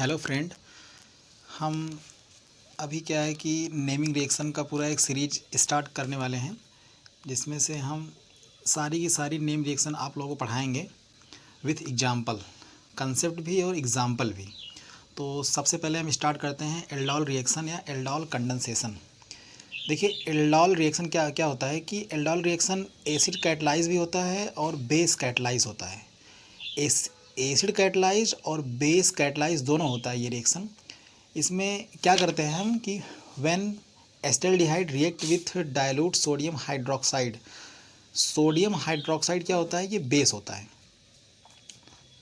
Hello friend. हम अभी क्या है कि नेमिंग रिएक्शन का पूरा एक सीरीज स्टार्ट करने वाले हैं, जिसमें से हम सारी की सारी नेम रिएक्शन आप लोगों को पढ़ाएंगे विथ एग्जाम्पल, कंसेप्ट भी और एग्जाम्पल भी। तो सबसे पहले हम स्टार्ट करते हैं एल्डोल रिएक्शन या एल्डोल कंडेंसेशन। देखिए, एल्डोल रिएक्शन क्या क्या होता है कि एल्डोल रिएक्शन एसिड कैटलाइज भी होता है और बेस कैटलाइज होता है। एसिड कैटलाइज और बेस कैटलाइज दोनों होता है ये रिएक्शन। इसमें क्या करते हैं हम कि when acetaldehyde react with dilute sodium hydroxide. Sodium hydroxide क्या होता है? ये बेस होता है।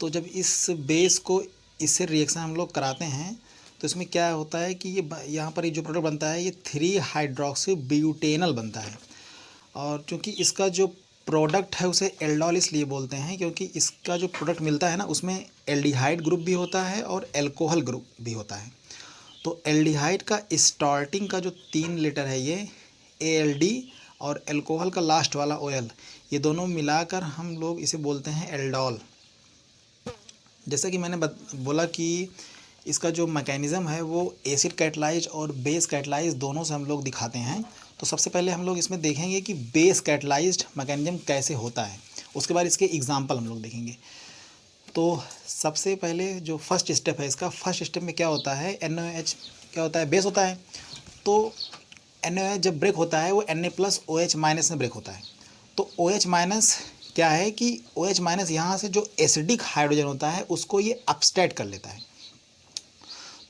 तो जब इस बेस को इससे रिएक्शन हम लोग कराते हैं तो इसमें क्या होता है कि ये यहाँ पर ये जो प्रोडक्ट बनता है ये 3 हाइड्रोक्सी ब्यूटेनल बनता है। और चूँकि इसका जो प्रोडक्ट है उसे एल्डोल इसलिए बोलते हैं क्योंकि इसका जो प्रोडक्ट मिलता है ना, उसमें एल्डिहाइड ग्रुप भी होता है और एल्कोहल ग्रुप भी होता है। तो एल्डिहाइड का स्टार्टिंग का जो 3 लेटर है ये ALD, और एल्कोहल का लास्ट वाला OL, ये दोनों मिलाकर हम लोग इसे बोलते हैं एल्डोल। जैसा कि मैंने बोला कि इसका जो मैकेनिज़्म है वो एसिड कैटलाइज और बेस कैटलाइज दोनों से हम लोग दिखाते हैं। तो सबसे पहले हम लोग इसमें देखेंगे कि बेस कैटलाइज्ड मैकेनिज़्म कैसे होता है, उसके बाद इसके एग्जांपल हम लोग देखेंगे। तो सबसे पहले जो फर्स्ट स्टेप है इसका, फर्स्ट स्टेप में क्या होता है, NaOH क्या होता है? बेस होता है। तो NaOH जब ब्रेक होता है वो Na+OH- में ब्रेक होता है। तो OH- क्या है कि OH- यहाँ से जो एसिडिक हाइड्रोजन होता है उसको ये अपस्टैट कर लेता है।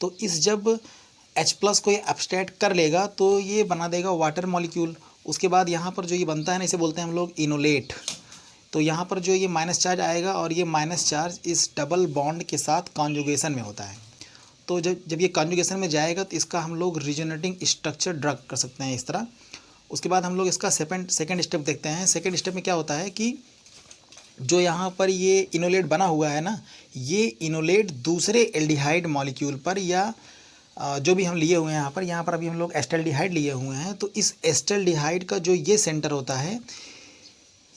तो इस जब H+ को ये अपस्टैट कर लेगा तो ये बना देगा वाटर मॉलिक्यूल। उसके बाद यहाँ पर जो ये बनता है ना, इसे बोलते हैं हम लोग इनोलेट। तो यहाँ पर जो ये माइनस चार्ज आएगा और ये माइनस चार्ज इस डबल बॉन्ड के साथ कॉन्जुगेशन में होता है। तो जब ये कॉन्जुगेशन में जाएगा तो इसका हम लोग रिजोनेटिंग स्ट्रक्चर ड्रग कर सकते हैं इस तरह। उसके बाद हम लोग इसका सेकेंड स्टेप देखते हैं। सेकेंड स्टेप में क्या होता है कि जो यहाँ पर ये इनोलेट बना हुआ है ना, ये इनोलेट दूसरे एल्डिहाइड मॉलिक्यूल पर या जो भी हम लिए हुए हैं यहाँ पर अभी हम लोग एस्टल्डिहाइड लिए हुए हैं। तो इस एस्टल्डिहाइड का जो ये सेंटर होता है,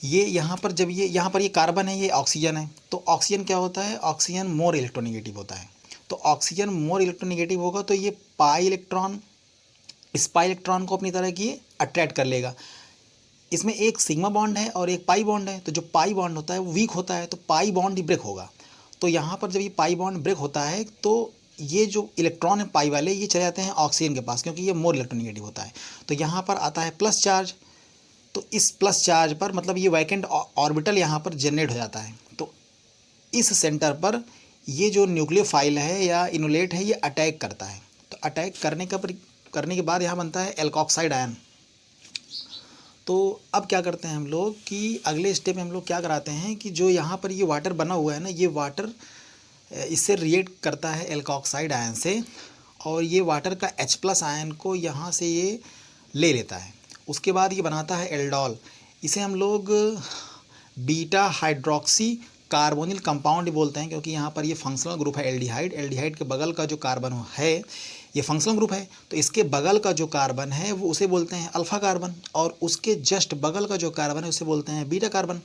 ये यहाँ पर जब ये यहाँ पर ये कार्बन है, ये ऑक्सीजन है। तो ऑक्सीजन क्या होता है? ऑक्सीजन मोर इलेक्ट्रोनेगेटिव होता है। तो ऑक्सीजन मोर इलेक्ट्रोनेगेटिव होगा तो ये पाई इलेक्ट्रॉन, इस पाई इलेक्ट्रॉन को अपनी तरह की अट्रैक्ट कर लेगा। इसमें एक सिग्मा बॉन्ड है और एक पाई बॉन्ड है। तो जो पाई बॉन्ड होता है वो वीक होता है, तो पाई बॉन्ड ही ब्रेक होगा। तो यहाँ पर जब ये पाई बॉन्ड ब्रेक होता है तो ये जो इलेक्ट्रॉन है पाई वाले, ये चले जाते हैं ऑक्सीजन के पास क्योंकि ये मोर इलेक्ट्रोनेगेटिव होता है। तो यहाँ पर आता है प्लस चार्ज। तो इस प्लस चार्ज पर मतलब ये वैकेंट ऑर्बिटल यहाँ पर जनरेट हो जाता है। तो इस सेंटर पर ये जो न्यूक्लियोफाइल है या इनोलेट है ये अटैक करता है। तो अटैक करने के बाद यहाँ बनता है एल्कोक्साइड आयन। तो अब क्या करते हैं हम लोग कि अगले स्टेप में हम लोग क्या कराते हैं कि जो यहाँ पर ये वाटर बना हुआ है ना, ये वाटर इससे रिएक्ट करता है एल्कोक्साइड आयन से, और ये वाटर का H+ आयन को यहाँ से ये ले लेता है। उसके बाद ये बनाता है एल्डोल। इसे हम लोग बीटा हाइड्रोक्सी कार्बोनिल कंपाउंड बोलते हैं क्योंकि यहाँ पर ये फंक्शनल ग्रुप है एल्डिहाइड। एल्डिहाइड के बगल का जो कार्बन है ये फंक्शनल ग्रुप है, तो इसके बगल का जो कार्बन है वो उसे बोलते हैं अल्फ़ा कार्बन, और उसके जस्ट बगल का जो कार्बन है उसे बोलते हैं बीटा कार्बन।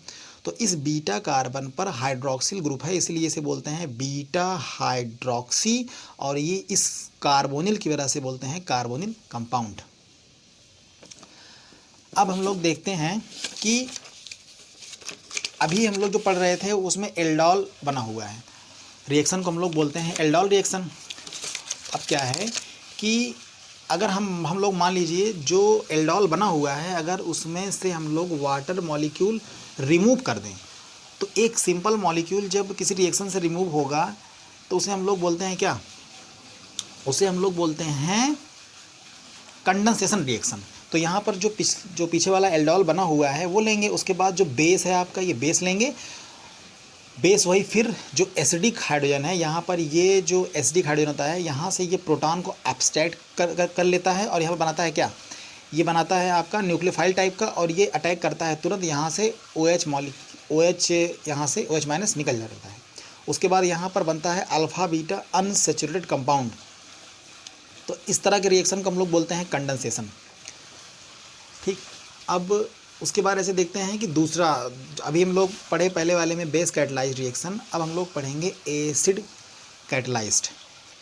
तो इस बीटा कार्बन पर हाइड्रोक्सिल ग्रुप है, इसलिए इसे बोलते हैं बीटा हाइड्रोक्सी, और ये इस कार्बोनिल की वजह से बोलते हैं कार्बोनिल कंपाउंड। अब हम लोग देखते हैं कि अभी हम लोग जो पढ़ रहे थे उसमें एल्डोल बना हुआ है, रिएक्शन को हम लोग बोलते हैं एल्डोल रिएक्शन। अब क्या है कि अगर हम लोग मान लीजिए जो एल्डोल बना हुआ है, अगर उसमें से हम लोग वाटर मॉलिक्यूल रिमूव कर दें, तो एक सिंपल मॉलिक्यूल जब किसी रिएक्शन से रिमूव होगा तो उसे हम लोग बोलते हैं क्या? उसे हम लोग बोलते हैं कंडेंसेशन रिएक्शन। तो यहाँ पर जो पीछे वाला एल्डोल बना हुआ है वो लेंगे, उसके बाद जो बेस है आपका ये बेस लेंगे। बेस वही फिर जो एसिडिक हाइड्रोजन है, यहाँ पर ये जो एसिडिक हाइड्रोजन होता है यहाँ से ये प्रोटॉन को एब्स्ट्रैक्ट कर लेता है, और यहाँ पर बनाता है क्या? ये बनाता है आपका न्यूक्लियोफाइल टाइप का, और ये अटैक करता है तुरंत यहाँ से OH यहाँ से OH- निकल जाता है। उसके बाद यहाँ पर बनता है अल्फ़ा बीटा अनसैचुरेटेड कंपाउंड। तो इस तरह के रिएक्शन को हम लोग बोलते हैं कंडेंसेशन। ठीक, अब उसके बाद ऐसे देखते हैं कि दूसरा, अभी हम लोग पढ़े पहले वाले में बेस कैटलाइज्ड रिएक्शन, अब हम लोग पढ़ेंगे एसिड कैटलाइज्ड।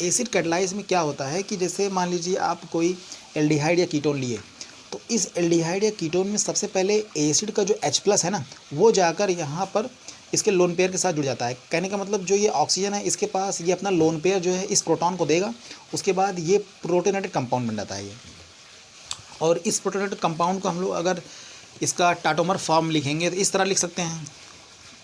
एसिड कैटालाइज में क्या होता है कि जैसे मान लीजिए आप कोई एल्डिहाइड या कीटोन लिए, तो इस एल्डिहाइड या कीटोन में सबसे पहले एसिड का जो H+ है ना, वो जाकर यहाँ पर इसके लोन पेयर के साथ जुड़ जाता है। कहने का मतलब जो ये ऑक्सीजन है इसके पास ये अपना लोन पेयर जो है इस प्रोटॉन को देगा, उसके बाद ये प्रोटोनेटेड कंपाउंड बन जाता है ये। और इस प्रोटोनेटेड कंपाउंड को हम लोग अगर इसका टाटोमर फॉर्म लिखेंगे तो इस तरह लिख सकते हैं।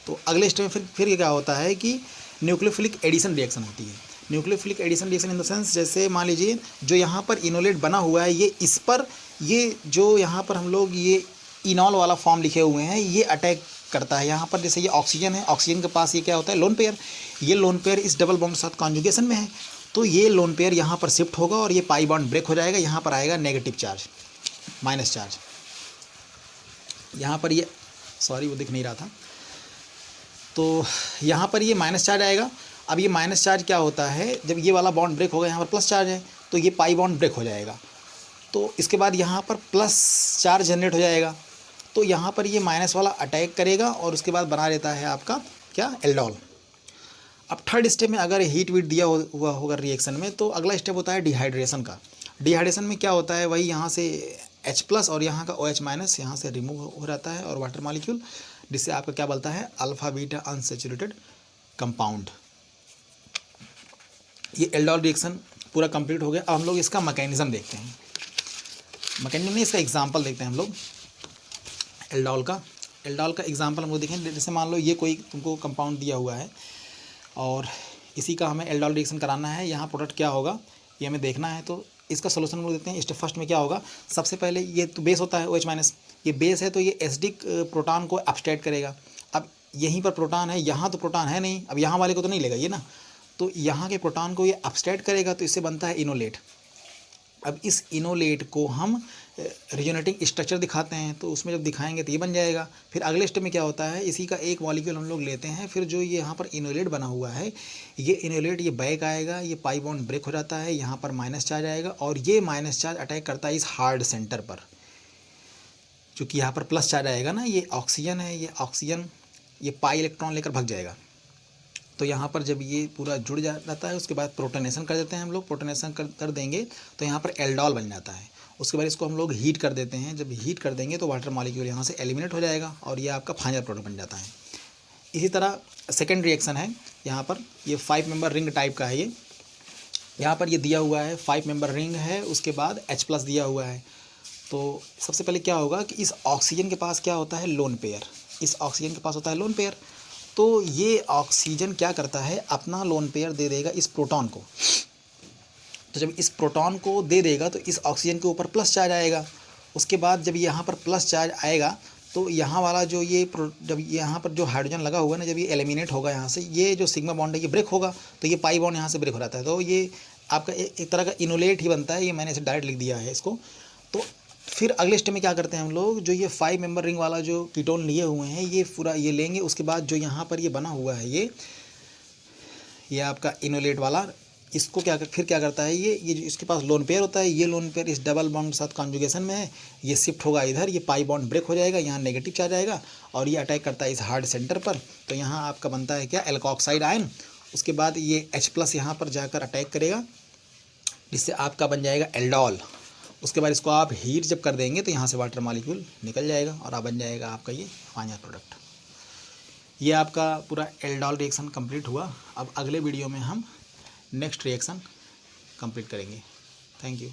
तो अगले स्टेप में फिर ये क्या होता है कि न्यूक्लियोफिलिक एडिशन रिएक्शन होती है। Nucleophilic addition reaction in the sense, जैसे मान लीजिए जो यहाँ पर इनोलेट बना हुआ है, ये इस पर ये जो यहाँ पर हम लोग ये इनॉल वाला फॉर्म लिखे हुए हैं, ये अटैक करता है यहाँ पर। जैसे ये ऑक्सीजन है, ऑक्सीजन के पास ये क्या होता है, लोन पेयर। ये लोन पेयर इस डबल बॉन्ड के साथ कॉन्जुगेशन में है, तो ये लोन पेयर यहाँ पर शिफ्ट होगा और ये पाई बॉन्ड ब्रेक हो जाएगा। यहाँ पर आएगा नेगेटिव चार्ज, माइनस चार्ज। यहाँ पर ये सॉरी वो दिख नहीं रहा था, तो यहाँ पर ये माइनस चार्ज आएगा। अब ये माइनस चार्ज क्या होता है, जब ये वाला बॉन्ड ब्रेक होगा, यहाँ पर प्लस चार्ज है, तो ये पाई बॉन्ड ब्रेक हो जाएगा। तो इसके बाद यहाँ पर प्लस चार्ज जनरेट हो जाएगा, तो यहाँ पर ये माइनस वाला अटैक करेगा और उसके बाद बना देता है आपका क्या, एल्डोल। अब थर्ड स्टेप में अगर हीट वीट दिया हुआ होगा रिएक्शन में, तो अगला स्टेप होता है डिहाइड्रेशन का। डिहाइड्रेशन में क्या होता है, वही यहाँ से H+ और यहाँ का OH- यहाँ से रिमूव हो जाता है और वाटर मॉलिक्यूल, जिससे आपका क्या बनता है, अल्फा बीटा अनसैचुरेटेड कंपाउंड। ये एल्डोल रिएक्शन पूरा कंप्लीट हो गया। अब हम लोग इसका मैकेनिज्म देखते हैं। मैकेनिज्म में इसका एग्जांपल देखते हैं हम लोग एल्डोल का एग्जांपल हम लोग देखें। जैसे मान लो ये कोई तुमको कंपाउंड दिया हुआ है और इसी का हमें एल्डोल रिएक्शन कराना है। यहाँ प्रोडक्ट क्या होगा ये हमें देखना है, तो इसका सोल्यूशन हम लोग देते हैं। स्टेप फर्स्ट में क्या होगा, सबसे पहले ये तो बेस होता है OH-, ये बेस है, तो ये एसिडिक प्रोटॉन को एब्स्ट्रैक्ट करेगा। अब यहीं पर प्रोटॉन है, यहाँ तो प्रोटॉन है नहीं, अब यहाँ वाले को तो नहीं लेगा ये ना, तो यहाँ के प्रोटॉन को ये एब्स्ट्रैक्ट करेगा, तो इससे बनता है इनोलेट। अब इस इनोलेट को हम रिजोनेटिंग स्ट्रक्चर दिखाते हैं, तो उसमें जब दिखाएंगे तो ये बन जाएगा। फिर अगले स्टेप में क्या होता है, इसी का एक मॉलिक्यूल हम लोग लेते हैं, फिर जो ये यहाँ पर इनोलेट बना हुआ है, ये इनोलेट ये बैक आएगा, ये पाई बॉन्ड ब्रेक हो जाता है, यहाँ पर माइनस चार्ज आएगा और ये माइनस चार्ज अटैक करता है इस हार्ड सेंटर पर। चूँकि यहाँ पर प्लस चार्ज आएगा ना, ये ऑक्सीजन है, ये ऑक्सीजन ये पाई इलेक्ट्रॉन लेकर भाग जाएगा। तो यहाँ पर जब ये पूरा जुड़ जाता है, उसके बाद प्रोटोनेशन कर देते हैं हम लोग। प्रोटोनेशन कर देंगे तो यहाँ पर एल्डोल बन जाता है। उसके बाद इसको हम लोग हीट कर देते हैं। जब हीट कर देंगे तो वाटर मॉलिक्यूल यहाँ से एलिमिनेट हो जाएगा और ये आपका फाइनल प्रोडक्ट बन जाता है। इसी तरह सेकेंड रिएक्शन है, यहाँ पर ये 5 मेंबर रिंग टाइप का है। ये यहाँ पर ये दिया हुआ है 5 मेंबर रिंग है, उसके बाद H+ दिया हुआ है। तो सबसे पहले क्या होगा कि इस ऑक्सीजन के पास क्या होता है, लोन पेयर। इस ऑक्सीजन के पास होता है लोन पेयर, तो ये ऑक्सीजन क्या करता है, अपना लोन पेयर दे देगा इस प्रोटॉन को। तो जब इस प्रोटॉन को दे देगा तो इस ऑक्सीजन के ऊपर प्लस चार्ज आएगा। उसके बाद जब यहाँ पर प्लस चार्ज आएगा तो यहाँ वाला जो ये जब यहाँ पर जो हाइड्रोजन लगा हुआ है ना, जब ये एलिमिनेट होगा यहाँ से, ये जो सिग्मा बॉन्ड है ये ब्रेक होगा, तो ये पाई बॉन्ड यहाँ से ब्रेक हो जाता है। तो ये आपका एक तरह का इनोलेट ही बनता है। ये मैंने इसे डायरेक्ट लिख दिया है इसको। तो फिर अगले स्टेप में क्या करते हैं हम लोग, जो ये 5 मेंबर रिंग वाला जो कीटोन लिए हुए हैं ये पूरा ये लेंगे। उसके बाद जो यहाँ पर ये बना हुआ है ये आपका इनोलेट वाला, इसको फिर क्या करता है, ये जो इसके पास लोन पेयर होता है, ये लोन पेयर इस डबल बॉन्ड के साथ कॉन्जुगेशन में है, ये शिफ्ट होगा इधर, ये पाई बॉन्ड ब्रेक हो जाएगा, यहाँ नेगेटिव चार्ज आएगा और ये अटैक करता है इस हार्ड सेंटर पर। तो यहाँ आपका बनता है क्या, एल्कोक्साइड आयन। उसके बाद ये H+ यहाँ पर जाकर अटैक करेगा, जिससे आपका बन जाएगा एल्डोल। उसके बाद इसको आप हीट जब कर देंगे तो यहाँ से वाटर मॉलिक्यूल निकल जाएगा और बन जाएगा आपका ये फाइनल प्रोडक्ट। ये आपका पूरा एल्डोल रिएक्शन कंप्लीट हुआ। अब अगले वीडियो में हम नेक्स्ट रिएक्शन कंप्लीट करेंगे। Thank you.